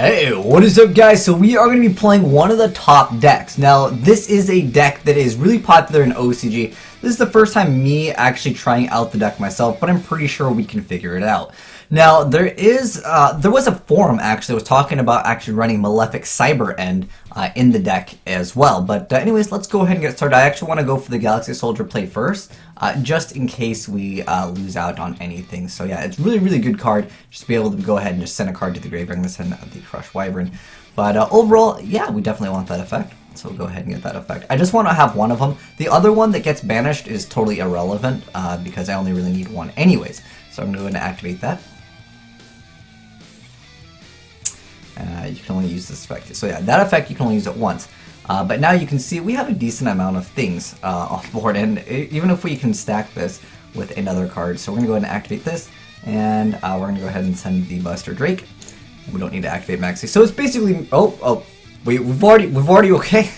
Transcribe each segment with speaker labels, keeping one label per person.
Speaker 1: Hey, what is up guys? So we are going to be playing one of the top decks. Now, this is a deck that is really popular in OCG. This is the first time me actually trying out the deck myself, but I'm pretty sure we can figure it out. Now, there was a forum actually that was talking about actually running Malefic Cyber End in the deck as well. But anyways, let's go ahead and get started. I actually want to go for the Galaxy Soldier play first, just in case we lose out on anything. So yeah, it's really good card. Just to be able to go ahead and just send a card to the graveyard. I'm going to send the Crushed Wyvern. But overall, yeah, we definitely want that effect. So we'll go ahead and get that effect. I just want to have one of them. The other one that gets banished is totally irrelevant because I only really need one anyways. So I'm going to activate that. You can only use this effect. So yeah, that effect you can only use it once. But now you can see we have a decent amount of things on board, and even if we can stack this with another card. So we're going to go ahead and activate this, and we're going to go ahead and send the Buster Drake. We don't need to activate Maxi. So it's basically, we've already okay.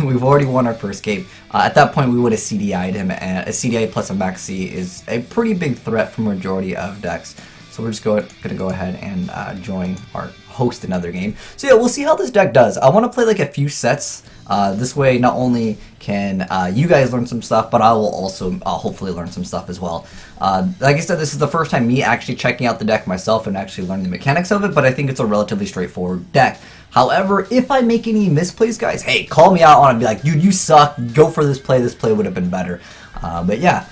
Speaker 1: We've already won our first game. At that point, we would have CDI'd him, and a CDI plus a Maxi is a pretty big threat for majority of decks. So we're just going to go ahead and join or host another game. So yeah, we'll see how this deck does. I want to play like a few sets. This way, not only can you guys learn some stuff, but I will also hopefully learn some stuff as well. Like I said, this is the first time me actually checking out the deck myself and actually learning the mechanics of it, but I think it's a relatively straightforward deck. However, if I make any misplays, guys, hey, call me out on it and be like, dude, you suck, go for this play would have been better. But yeah.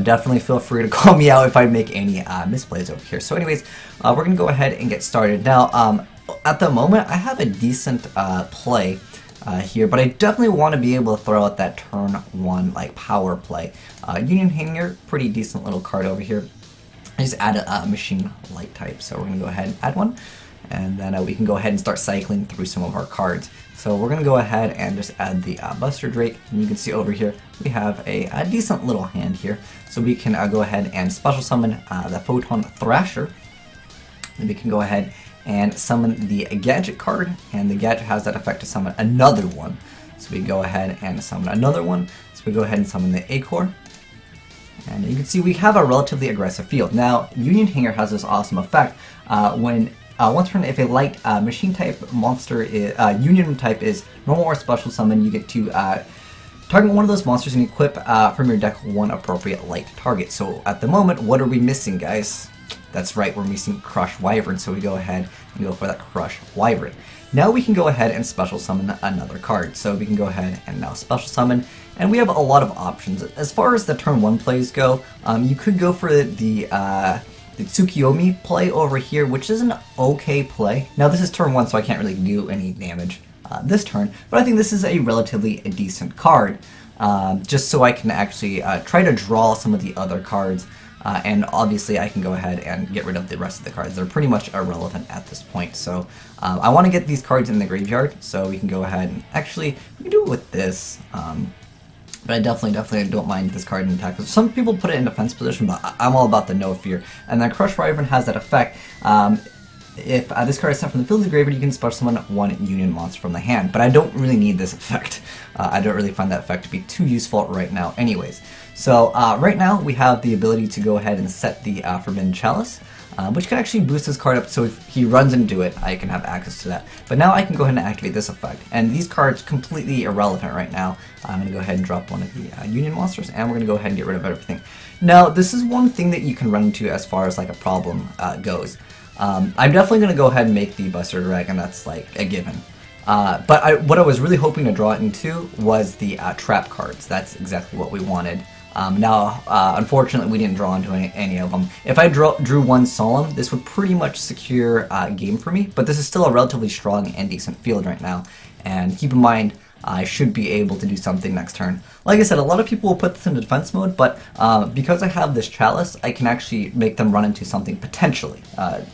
Speaker 1: Definitely feel free to call me out if I make any misplays over here. So anyways, we're going to go ahead and get started. Now, at the moment, I have a decent play here, but I definitely want to be able to throw out that turn one like power play. Union Hanger, pretty decent little card over here. I just added a machine light type, so we're going to go ahead and add one. And then we can go ahead and start cycling through some of our cards. So we're going to go ahead and just add the Buster Drake. And you can see over here, we have a decent little hand here. So we can go ahead and special summon the Photon Thrasher. And we can go ahead and summon the Gadget card. And the Gadget has that effect to summon another one. So we go ahead and summon another one. So we go ahead and summon the Acor. And you can see we have a relatively aggressive field. Now, Union Hanger has this awesome effect once per turn, if a light machine type monster union type is normal or special summon, you get to target one of those monsters and equip from your deck one appropriate light target. So at the moment, what are we missing, guys? That's right, we're missing Crushed Wyvern. So we go ahead and go for that Crushed Wyvern. Now we can go ahead and special summon another card. So we can go ahead and now special summon, and we have a lot of options. As far as the turn one plays go, you could go for the Tsukiyomi play over here, which is an okay play. Now this is turn one, so I can't really do any damage this turn, but I think this is a relatively decent card, just so I can actually try to draw some of the other cards, and obviously I can go ahead and get rid of the rest of the cards. They're pretty much irrelevant at this point, so I want to get these cards in the graveyard, so we can go ahead and actually, we can do it with this. But I definitely don't mind this card in attack. Some people put it in defense position, but I'm all about the no fear. And then Crushed Wyvern has that effect. If this card is sent from the field to the graveyard, you can special summon one Union monster from the hand. But I don't really need this effect. I don't really find that effect to be too useful right now anyways. So right now we have the ability to go ahead and set the Forbidden Chalice, which can actually boost this card up, so if he runs into it, I can have access to that. But now I can go ahead and activate this effect, and these cards completely irrelevant right now. I'm going to go ahead and drop one of the Union monsters, and we're going to go ahead and get rid of everything. Now, this is one thing that you can run into as far as like a problem goes. I'm definitely going to go ahead and make the Buster Dragon, that's like a given. But what I was really hoping to draw it into was the trap cards. That's exactly what we wanted. Now, unfortunately, we didn't draw into any of them. If I drew one Solemn, this would pretty much secure game for me, but this is still a relatively strong and decent field right now. And keep in mind, I should be able to do something next turn. Like I said, a lot of people will put this in defense mode, but because I have this Chalice, I can actually make them run into something potentially.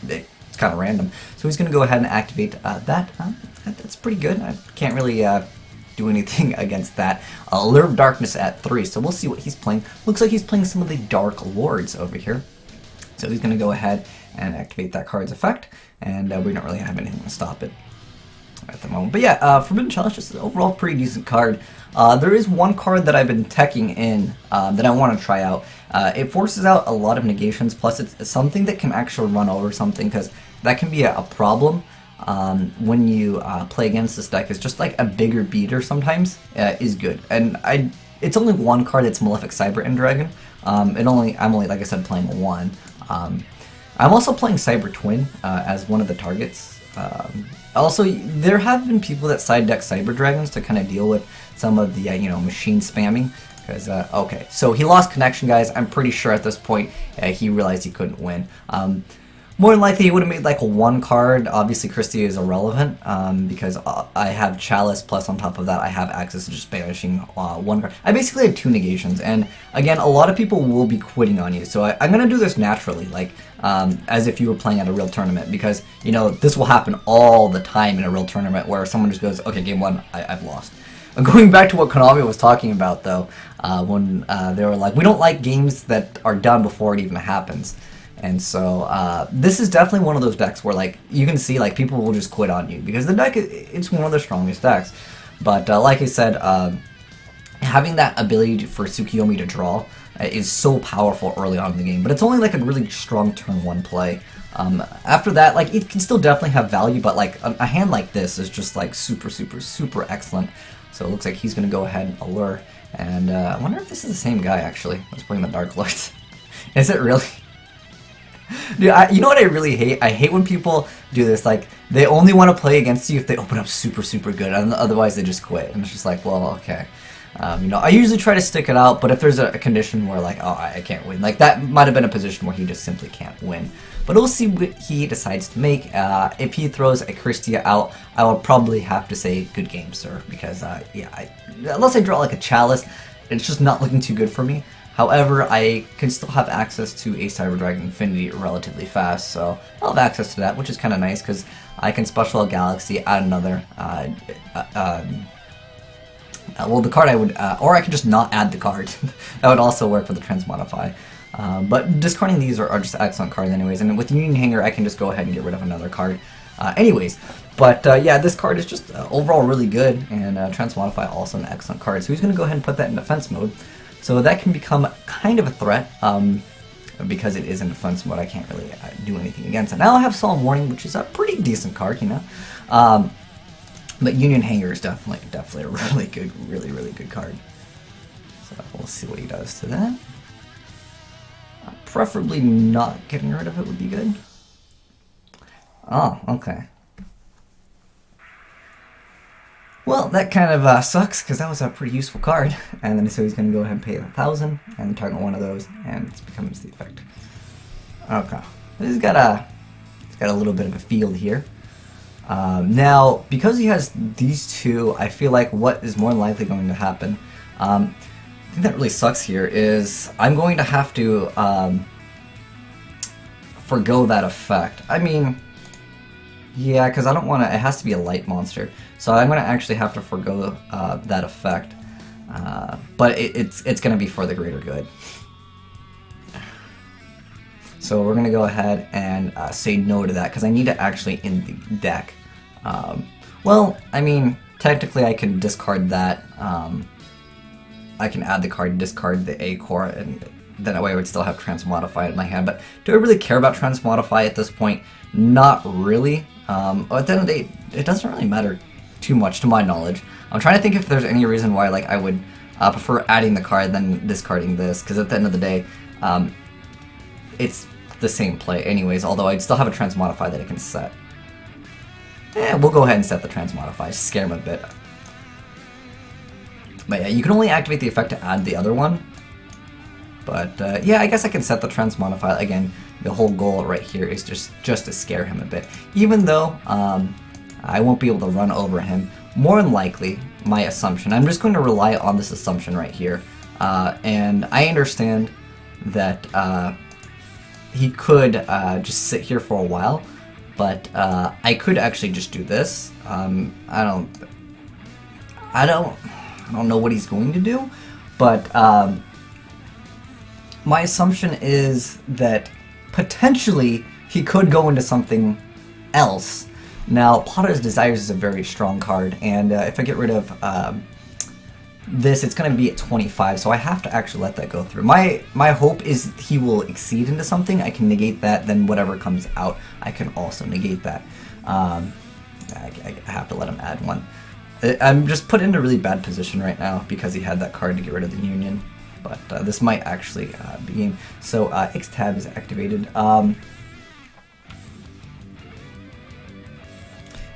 Speaker 1: It's kind of random. So he's going to go ahead and activate that. That's pretty good. I can't really do anything against that. Lure of Darkness at 3, so we'll see what he's playing. Looks like he's playing some of the Dark Lords over here. So he's going to go ahead and activate that card's effect, and we don't really have anything to stop it at the moment. But yeah, Forbidden Challenge is overall pretty decent card. There is one card that I've been teching in that I want to try out. It forces out a lot of negations, plus it's something that can actually run over something, because that can be a problem. when you play against this deck is just like a bigger beater sometimes is good. And it's only one card that's Malefic Cyber End Dragon. I'm only, like I said, playing one. I'm also playing Cyber Twin as one of the targets. Also, there have been people that side deck Cyber Dragons to kind of deal with some of the machine spamming. Because okay, so he lost connection, guys. I'm pretty sure at this point he realized he couldn't win. More than likely, he would have made like one card. Obviously, Christie is irrelevant because I have Chalice, plus on top of that, I have access to just banishing one card. I basically have 2 negations, and again, a lot of people will be quitting on you. So I'm going to do this naturally, like as if you were playing at a real tournament, because, this will happen all the time in a real tournament where someone just goes, okay, game 1, I've lost. Going back to what Konami was talking about, though, when they were like, we don't like games that are done before it even happens. And so this is definitely one of those decks where, like, you can see, like, people will just quit on you because the deck, it's one of the strongest decks. But like I said, having that ability for Tsukiyomi to draw is so powerful early on in the game. But it's only like a really strong turn 1 play. After that, like, it can still definitely have value, but like a hand like this is just like super, super, super excellent. So it looks like he's going to go ahead and allure. And I wonder if this is the same guy, actually. I was playing the Dark Lords. Is it really? Dude, you know what I really hate? I hate when people do this, like, they only want to play against you if they open up super, super good, and otherwise they just quit. And it's just like, well, okay. I usually try to stick it out, but if there's a condition where, like, oh, I can't win, like, that might have been a position where he just simply can't win. But we'll see what he decides to make. If he throws a Christia out, I will probably have to say, good game, sir, because, yeah, unless I draw, like, a Chalice, it's just not looking too good for me. However, I can still have access to a Cyber Dragon Infinity relatively fast, so I'll have access to that, which is kind of nice, because I can Special a Galaxy, add another, well, the card I would, or I could just not add the card. That would also work for the Transmodify. But discarding these are just excellent cards anyways, and with Union Hanger, I can just go ahead and get rid of another card. Anyways, but yeah, this card is just overall really good, and Transmodify also an excellent card, so he's going to go ahead and put that in defense mode. So that can become kind of a threat, because it is in defense mode. I can't really do anything against it. Now I have Solemn Warning, which is a pretty decent card, but Union Hanger is definitely a really good, really good card. So we'll see what he does to that. Preferably not getting rid of it would be good. Oh, okay. Well, that kind of sucks, because that was a pretty useful card. And then so he's going to go ahead and pay 1,000, and target one of those, and it becomes the effect. Okay. He's got a little bit of a field here. Now, because he has these two, I feel like what is more likely going to happen, the thing that really sucks here is I'm going to have to forgo that effect. I mean, yeah, because I don't want to, it has to be a light monster. So I'm going to actually have to forgo that effect. But it's going to be for the greater good. So we're going to go ahead and say no to that, because I need it actually in the deck. Well, I mean, technically I can discard that. I can add the card, discard the A core, and then that way I would still have Transmodify in my hand. But do I really care about Transmodify at this point? Not really. At the end of the day, it doesn't really matter too much to my knowledge. I'm trying to think if there's any reason why, like, I would prefer adding the card than discarding this, because at the end of the day, it's the same play anyways, although I'd still have a Transmodify that I can set. Yeah, we'll go ahead and set the Transmodify, scare him a bit. But yeah, you can only activate the effect to add the other one. But yeah, I guess I can set the Transmodify. Again, the whole goal right here is just to scare him a bit. Even though I won't be able to run over him, more than likely, my assumption, I'm just going to rely on this assumption right here. And I understand that he could just sit here for a while, but I could actually just do this. I don't know what he's going to do, but my assumption is that potentially he could go into something else. Now, Potter's Desires is a very strong card, and if I get rid of this, it's going to be at 25, so I have to actually let that go through. My hope is he will exceed into something. I can negate that, then whatever comes out, I can also negate that. have to let him add one. I'm just put in a really bad position right now because he had that card to get rid of the Union. But this might actually be game. So X tab is activated.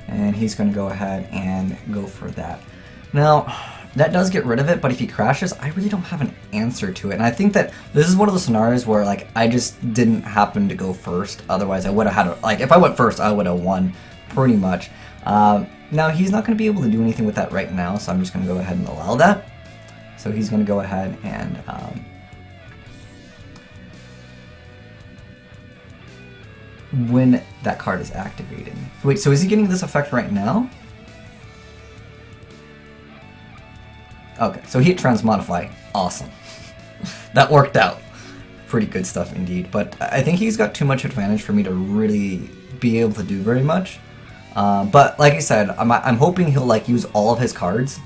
Speaker 1: And he's going to go ahead and go for that. Now, that does get rid of it, but if he crashes, I really don't have an answer to it. And I think that this is one of the scenarios where, like, I just didn't happen to go first. Otherwise, I would have had, like, if I went first, I would have won pretty much. Now, he's not going to be able to do anything with that right now, so I'm just going to go ahead and allow that. So he's going to go ahead and when that card is activated. Wait, so is he getting this effect right now? Okay, so he hit Transmodify. Awesome. That worked out. Pretty good stuff indeed. But I think he's got too much advantage for me to really be able to do very much. But like I said, I'm hoping he'll like use all of his cards.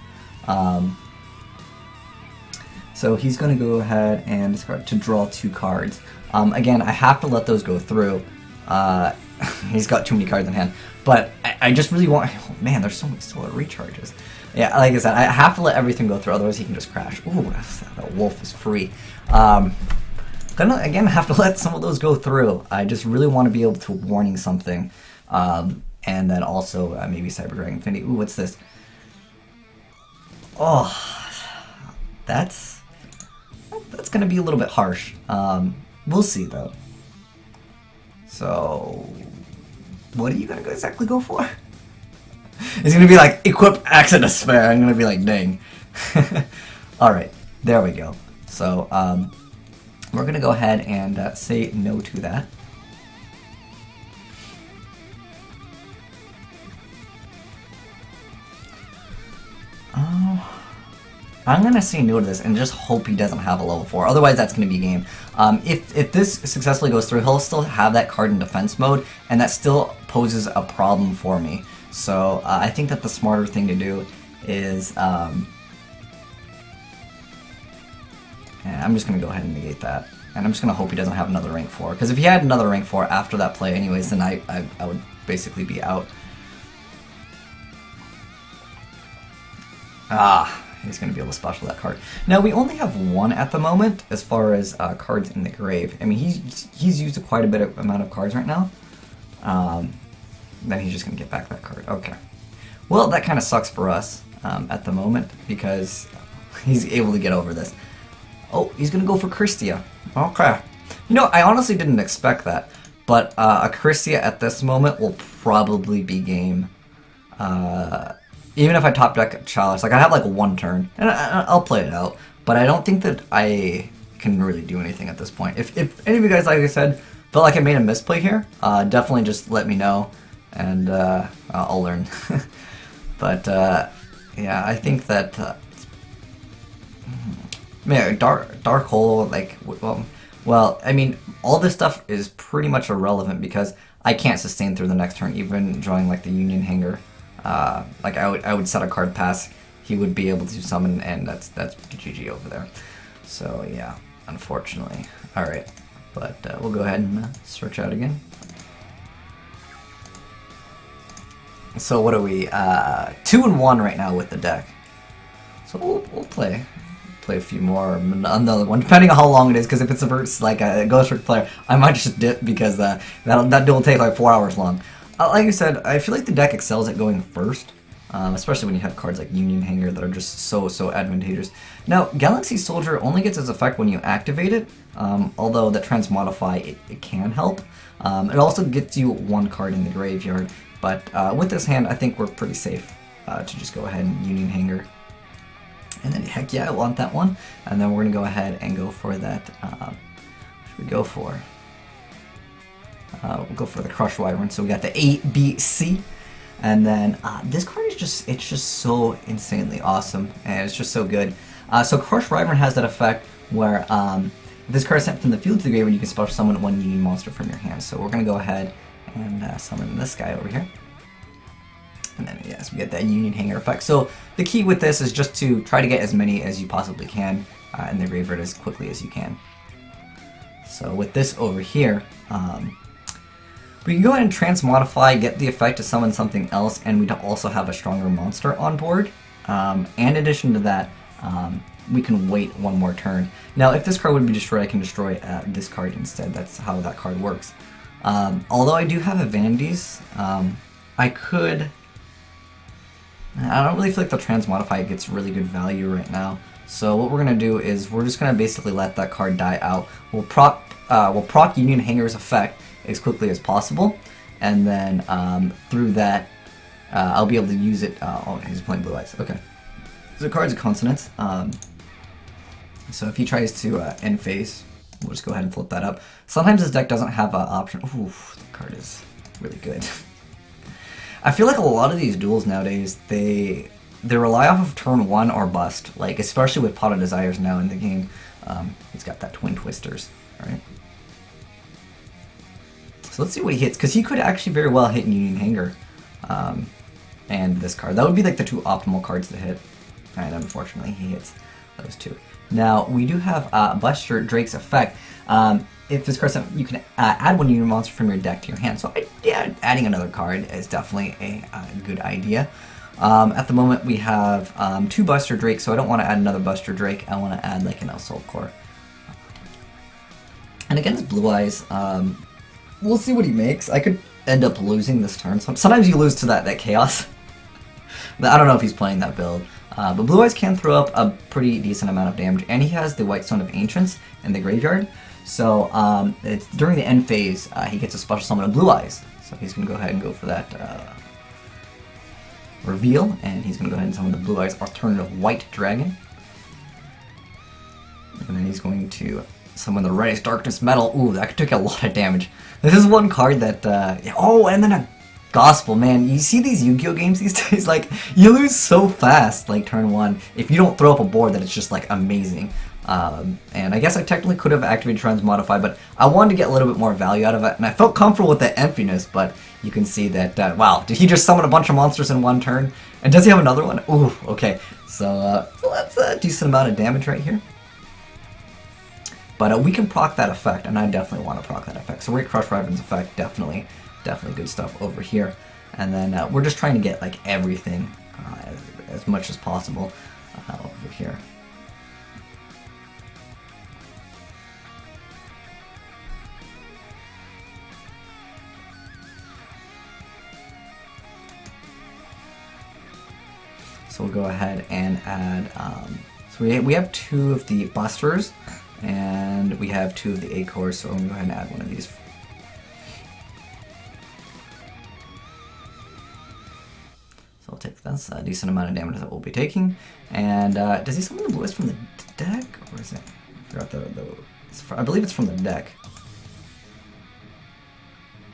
Speaker 1: So he's going to go ahead and discard to draw 2 cards. Again, I have to let those go through. He's got too many cards in hand. But I just really want... Oh, man, there's so many solar recharges. Yeah, like I said, I have to let everything go through, otherwise he can just crash. Ooh, that wolf is free. Gonna, again, have to let some of those go through. I just really want to be able to warning something. And then also maybe Cyber Dragon Infinity. Ooh, what's this? Oh, that's gonna be a little bit harsh. We'll see though. So, what are you gonna exactly go for? It's gonna be like equip Axe of Despair. I'm gonna be like, dang. All right, there we go. So, we're gonna go ahead and say no to that. I'm gonna say no to this and just hope he doesn't have a level 4. Otherwise, that's gonna be game. If this successfully goes through, he'll still have that card in defense mode, and that still poses a problem for me. So I think that the smarter thing to do is, and I'm just gonna go ahead and negate that, and I'm just gonna hope he doesn't have another rank 4. Because if he had another rank 4 after that play, anyways, then I would basically be out. He's going to be able to special that card. Now, we only have 1 at the moment as far as cards in the grave. I mean, he's used quite a bit of amount of cards right now. Then he's just going to get back that card. Okay. Well, that kind of sucks for us at the moment because he's able to get over this. Oh, he's going to go for Christia. Okay. You know, I honestly didn't expect that. But a Christia at this moment will probably be game. Even if I top deck Chalice, like I have like 1 turn, and I'll play it out. But I don't think that I can really do anything at this point. If any of you guys, like I said, felt like I made a misplay here, definitely just let me know, and I'll learn. But yeah, I think that man, Dark Hole, like well, I mean, all this stuff is pretty much irrelevant because I can't sustain through the next turn, even drawing like the Union Hanger. Like I would set a card pass, he would be able to summon, and that's GG over there. So yeah, unfortunately. All right, but we'll go ahead and search out again. So what are we? 2-1 right now with the deck. So we'll play a few more, another one, depending on how long it is. Because if it's a versus like a Ghost Trick player, I might just dip because that duel will take like 4 hours long. Like I said, I feel like the deck excels at going first, especially when you have cards like Union Hanger that are just so advantageous. Now, Galaxy Soldier only gets its effect when you activate it, although that Transmodify, it can help. It also gets you 1 card in the graveyard, but with this hand, I think we're pretty safe to just go ahead and Union Hanger. And then, heck yeah, I want that one. And then we're going to go ahead and go for that, what should we go for? We'll go for the Crush Wyvern. So we got the A, B, C, and then this card is just so insanely awesome, and it's just so good. So Crush Wyvern has that effect where if this card is sent from the field to the graveyard, you can special summon 1 Union monster from your hand. So we're gonna go ahead and summon this guy over here, and then yes, we get that Union Hanger effect. So the key with this is just to try to get as many as you possibly can in the graveyard as quickly as you can. So with this over here. We can go ahead and transmodify, get the effect to summon something else, and we also have a stronger monster on board. And in addition to that, we can wait one more turn. Now, if this card would be destroyed, I can destroy this card instead. That's how that card works. Although I do have Vanities, I could... I don't really feel like the transmodify gets really good value right now. So what we're going to do is we're just going to basically let that card die out. We'll proc Union Hanger's effect as quickly as possible, and then through that I'll be able to use it. Oh, he's playing Blue Eyes. Okay. So the card's a consonant. So if he tries to end phase, we'll just go ahead and flip that up. Sometimes this deck doesn't have an option. Ooh, the card is really good. I feel like a lot of these duels nowadays, they rely off of turn 1 or bust. Like, especially with Pot of Desires now in the game. He's got that Twin Twisters, right? So let's see what he hits, because he could actually very well hit Union Hanger and this card. That would be like the two optimal cards to hit. And unfortunately, he hits those two. Now, we do have Buster Drake's effect. If this card's you can add one Union monster from your deck to your hand. So yeah, adding another card is definitely a good idea. At the moment, we have 2 Buster Drakes, so I don't want to add another Buster Drake. I want to add like an Assault Core. And against Blue Eyes, we'll see what he makes. I could end up losing this turn. Sometimes you lose to that Chaos. I don't know if he's playing that build. But Blue Eyes can throw up a pretty decent amount of damage, and he has the White Stone of Ancients in the graveyard. So it's during the end phase, he gets a special summon of Blue Eyes. So he's going to go ahead and go for that reveal, and he's going to go ahead and summon the Blue Eyes alternative White Dragon. And then he's going to summon the Reddish Darkness Metal. Ooh, that could take a lot of damage. This is one card that, oh, and then a Gospel, man. You see these Yu-Gi-Oh games these days, like, you lose so fast, like, turn 1, if you don't throw up a board that it's just, like, amazing. And I guess I technically could have activated Transmodify, but I wanted to get a little bit more value out of it, and I felt comfortable with the emptiness, but you can see that, wow, did he just summon a bunch of monsters in one turn? And does he have another one? Ooh, okay. So that's a decent amount of damage right here. But we can proc that effect, and I definitely want to proc that effect. So we're going to Crush Riven's effect, definitely good stuff over here. And then we're just trying to get like everything as much as possible over here. So we'll go ahead and add, so we have 2 of the Busters, and we have 2 of the A-Cores, so I'm going to go ahead and add one of these. So I'll take this, a decent amount of damage that we'll be taking. And does he summon the Blue Eyes from the deck? Or is it? I forgot I believe it's from the deck.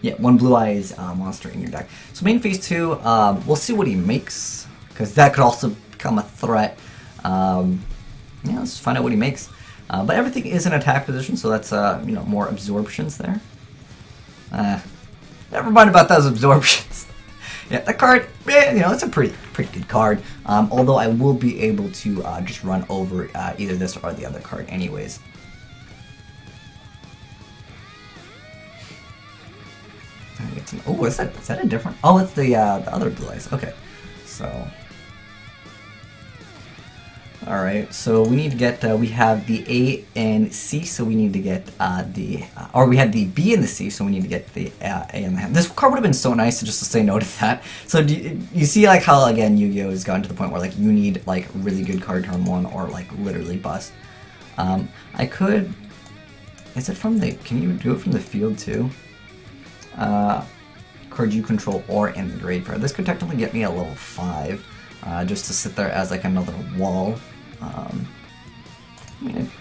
Speaker 1: Yeah, 1 Blue Eyes monster in your deck. So main phase 2, we'll see what he makes, because that could also become a threat. Yeah, let's find out what he makes. But everything is in attack position, so that's you know, more absorptions there. Never mind about those absorptions. Yeah, that card, you know, it's a pretty good card. Although I will be able to just run over either this or the other card, anyways. Oh, is that a different? Oh, it's the other Blue Eyes. Okay, so. Alright, so we need to get, we have the A and C, so we need to get or we had the B and the C, so we need to get the A and the hand. This card would have been so nice to say no to that. So do you see like how, again, Yu-Gi-Oh has gotten to the point where like you need like really good card turn 1 or like literally bust. I could, is it from the, can you do it from the field too? Card you control or in the graveyard. This could technically get me a level 5. Just to sit there as like another wall. I mean,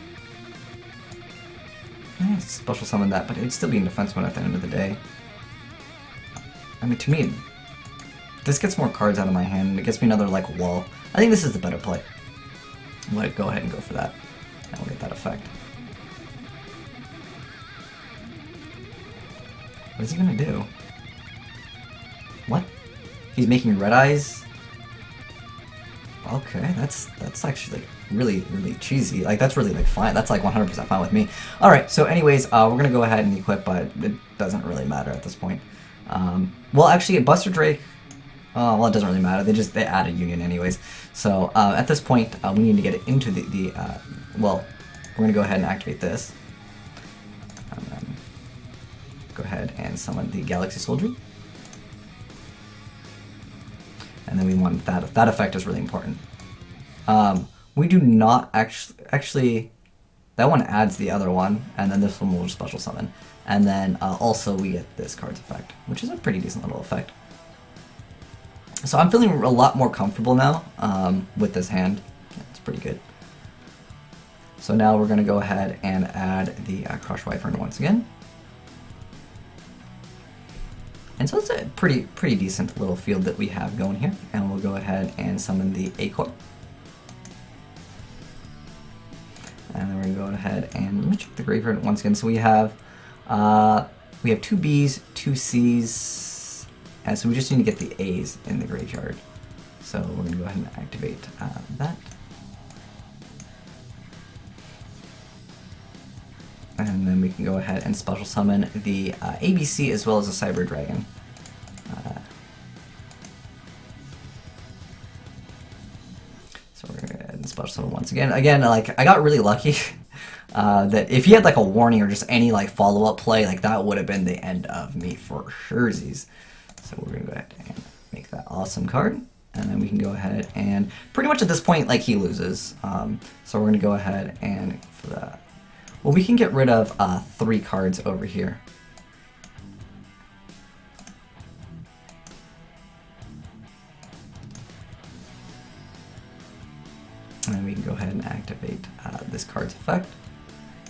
Speaker 1: I special summon that, but it'd still be in defense mode at the end of the day. I mean, to me, this gets more cards out of my hand, and it gets me another like wall. I think this is the better play. I'm gonna go ahead and go for that, and we'll get that effect. What is he gonna do? What? He's making red eyes? Okay, that's actually like really cheesy. Like that's really like fine. That's like 100% fine with me. All right. So anyways, we're gonna go ahead and equip, but it doesn't really matter at this point. Well, actually, Buster Drake. Well, it doesn't really matter. They added Union anyways. So at this point, we need to get it into the well, we're gonna go ahead and activate this. Go ahead and summon the Galaxy Soldier. And then we want that effect is really important. We do not actually that one adds the other one, and then this one will special summon. And then also we get this card's effect, which is a pretty decent little effect. So I'm feeling a lot more comfortable now with this hand. It's pretty good. So now we're going to go ahead and add the Crush Wyvern once again. And so it's a pretty decent little field that we have going here. And we'll go ahead and summon the Acorn. And then we're going to go ahead and let me check the graveyard once again. So we have 2 Bs, 2 Cs, and so we just need to get the A's in the graveyard. So we're going to go ahead and activate that. And then we can go ahead and special summon the ABC as well as the Cyber Dragon. So we're going to go ahead and special summon once again. Again, like, I got really lucky that if he had like a warning or just any like follow-up play, like that would have been the end of me for surezies. So we're going to go ahead and make that awesome card. And then we can go ahead and pretty much at this point, like, he loses. So we're going to go ahead and for that. Well, we can get rid of 3 cards over here. And then we can go ahead and activate this card's effect.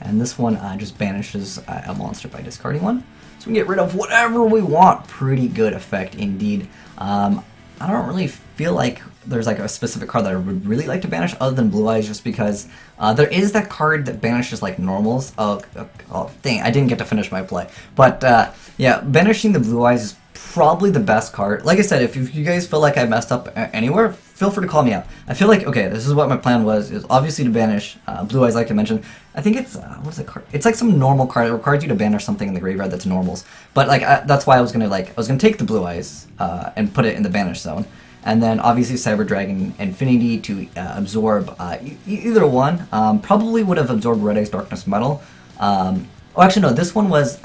Speaker 1: And this one just banishes a monster by discarding one. So we can get rid of whatever we want. Pretty good effect indeed. I don't really feel like there's like a specific card that I would really like to banish other than Blue Eyes, just because there is that card that banishes like normals. Oh dang, I didn't get to finish my play. But yeah, banishing the Blue Eyes is probably the best card. Like I said, if you guys feel like I messed up anywhere, feel free to call me out. I feel like, okay, this is what my plan was, is obviously to banish Blue Eyes, like I mentioned. I think it's, what's the card? It's like some normal card that requires you to banish something in the graveyard that's normals. But like, that's why I was gonna take the Blue Eyes and put it in the banish zone. And then obviously Cyber Dragon Infinity to absorb either one. Probably would have absorbed Red Eyes Darkness Metal. Oh, actually no, this one was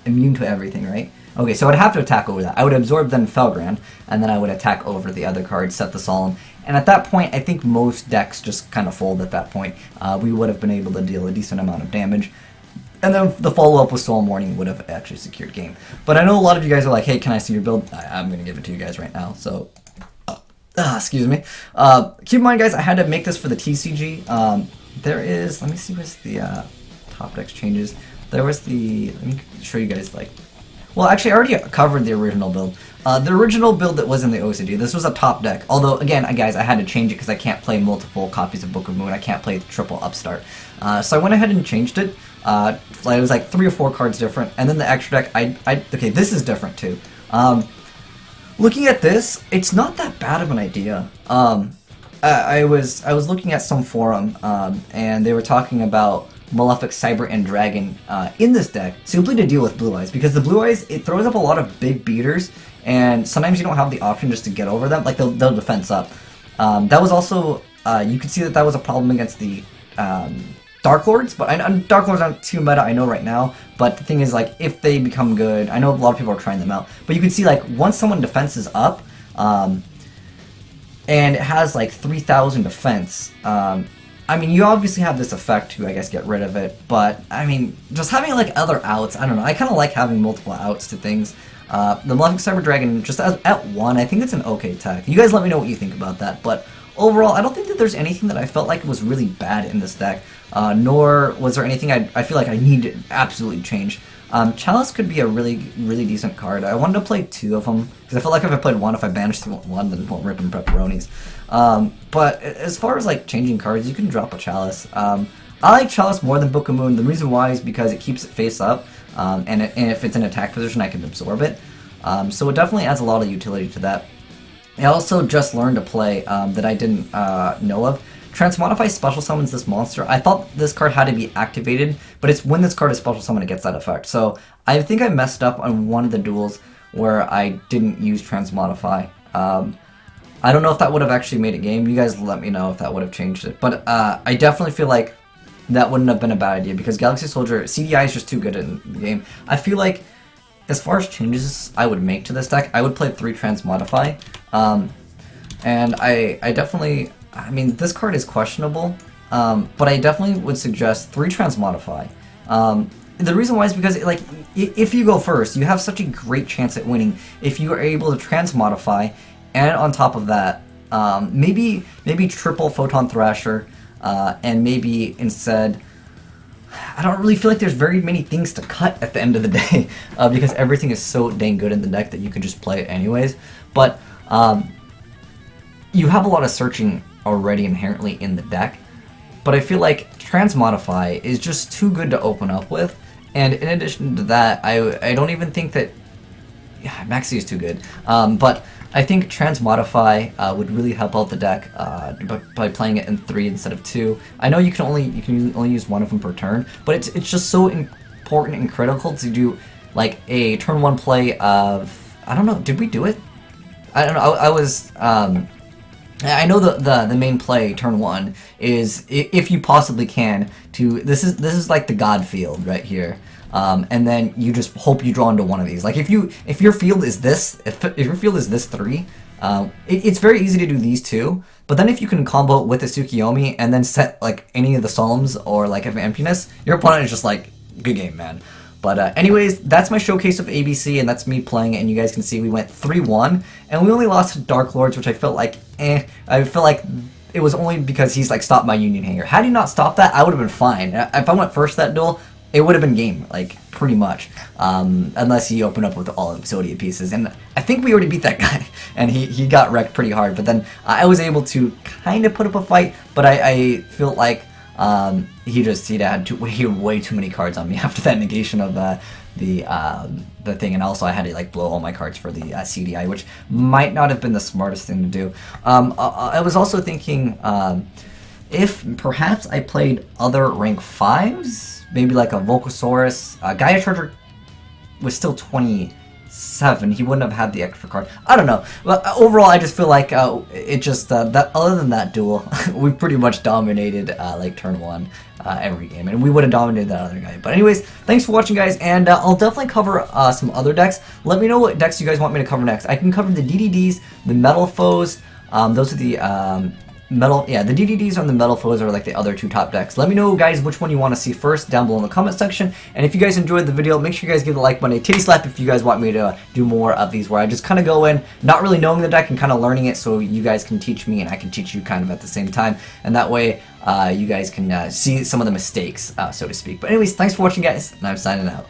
Speaker 1: immune to everything, right? Okay, so I'd have to attack over that. I would absorb then Felgrand, and then I would attack over the other card, set the Solemn. And at that point, I think most decks just kind of fold at that point. We would have been able to deal a decent amount of damage. And then the follow-up with Solemn Warning would have actually secured game. But I know a lot of you guys are like, hey, can I see your build? I'm going to give it to you guys right now, so... excuse me. Keep in mind, guys, I had to make this for the TCG. There is... Let me see what's the top decks changes. There was the... Let me show you guys, like... Well, actually, I already covered the original build. The original build that was in the OCG, this was a top deck. Although, again, guys, I had to change it because I can't play multiple copies of Book of Moon. I can't play triple Upstart. So I went ahead and changed it. It was like 3 or 4 cards different. And then the extra deck, okay, this is different too. Looking at this, it's not that bad of an idea. I was looking at some forum, and they were talking about Malefic, Cyber, and Dragon in this deck, simply to deal with Blue Eyes, because the Blue Eyes, it throws up a lot of big beaters, and sometimes you don't have the option just to get over them, like they'll defense up. That was also, you could see that was a problem against the Dark Lords, but Dark Lords aren't too meta, I know right now, but the thing is, like, if they become good, I know a lot of people are trying them out, but you can see, like, once someone defenses up, and it has, like, 3,000 defense, I mean, you obviously have this effect to, I guess, get rid of it, but, I mean, just having, like, other outs, I don't know, I kind of like having multiple outs to things. The Malefic Cyber Dragon, just at 1, I think it's an okay tech. You guys let me know what you think about that, but overall, I don't think that there's anything that I felt like was really bad in this deck, nor was there anything I feel like I need to absolutely change. Chalice could be a really decent card. I wanted to play 2 of them, because I felt like if I played 1, if I banished 1, then it won't rip and pepperonis. But as far as like changing cards, you can drop a Chalice. I like Chalice more than Book of Moon. The reason why is because it keeps it face up, and if it's in attack position, I can absorb it. So it definitely adds a lot of utility to that. I also just learned a play that I didn't know of. Transmodify special summons this monster. I thought this card had to be activated, but it's when this card is special summoned it gets that effect. So I think I messed up on one of the duels where I didn't use Transmodify. I don't know if that would have actually made a game. You guys let me know if that would have changed it. But I definitely feel like that wouldn't have been a bad idea because Galaxy Soldier CDI is just too good in the game. I feel like as far as changes I would make to this deck, I would play 3 Transmodify. And I definitely, I mean, this card is questionable, but I definitely would suggest 3 Transmodify. The reason why is because, like, if you go first, you have such a great chance at winning if you are able to Transmodify, and on top of that, maybe triple Photon Thrasher, and maybe instead, I don't really feel like there's very many things to cut at the end of the day, because everything is so dang good in the deck that you can just play it anyways. But you have a lot of searching already inherently in the deck, but I feel like Transmodify is just too good to open up with. And in addition to that, I don't even think that, yeah, Maxi is too good. But I think Transmodify would really help out the deck by playing it in 3 instead of 2. I know you can only use 1 of them per turn, but it's just so important and critical to do like a turn 1 play of, I don't know, did we do it? I don't know. I know the main play turn 1 is, if you possibly can, to this is like the God field right here. And then you just hope you draw into one of these. Like if your field is this, if your field is this 3, it's very easy to do these 2. But then if you can combo it with a Tsukiyomi and then set like any of the Psalms or like of Emptiness, your opponent is just like, good game, man. But anyways, that's my showcase of ABC, and that's me playing it, and you guys can see we went 3-1, and we only lost to Dark Lords, which I felt like, I feel like it was only because he's like stopped my Union Hanger. Had he not stopped that, I would have been fine. If I went first that duel, it would have been game, like, pretty much. Unless he opened up with all Exodia pieces. And I think we already beat that guy, and he got wrecked pretty hard. But then I was able to kind of put up a fight, but I felt like he had way too many cards on me after that negation of the thing, and also I had to like blow all my cards for the CDI, which might not have been the smartest thing to do. I was also thinking if perhaps I played other rank 5s, maybe like a Volcasaurus. Gaia Charger was still 27. He wouldn't have had the extra card. I don't know. But overall, I just feel like it just that other than that duel, we pretty much dominated like turn 1 every game, and we would have dominated that other guy. But anyways, thanks for watching, guys, and I'll definitely cover some other decks. Let me know what decks you guys want me to cover next. I can cover the DDDs, the Metal Foes. Those are the the DDDs and the Metal Foes are like the other 2 top decks. Let me know, guys, which one you want to see first down below in the comment section. And if you guys enjoyed the video, make sure you guys give the like button a titty slap if you guys want me to do more of these, where I just kind of go in, not really knowing the deck and kind of learning it, so you guys can teach me and I can teach you kind of at the same time. And that way, you guys can see some of the mistakes, so to speak. But anyways, thanks for watching, guys, and I'm signing out.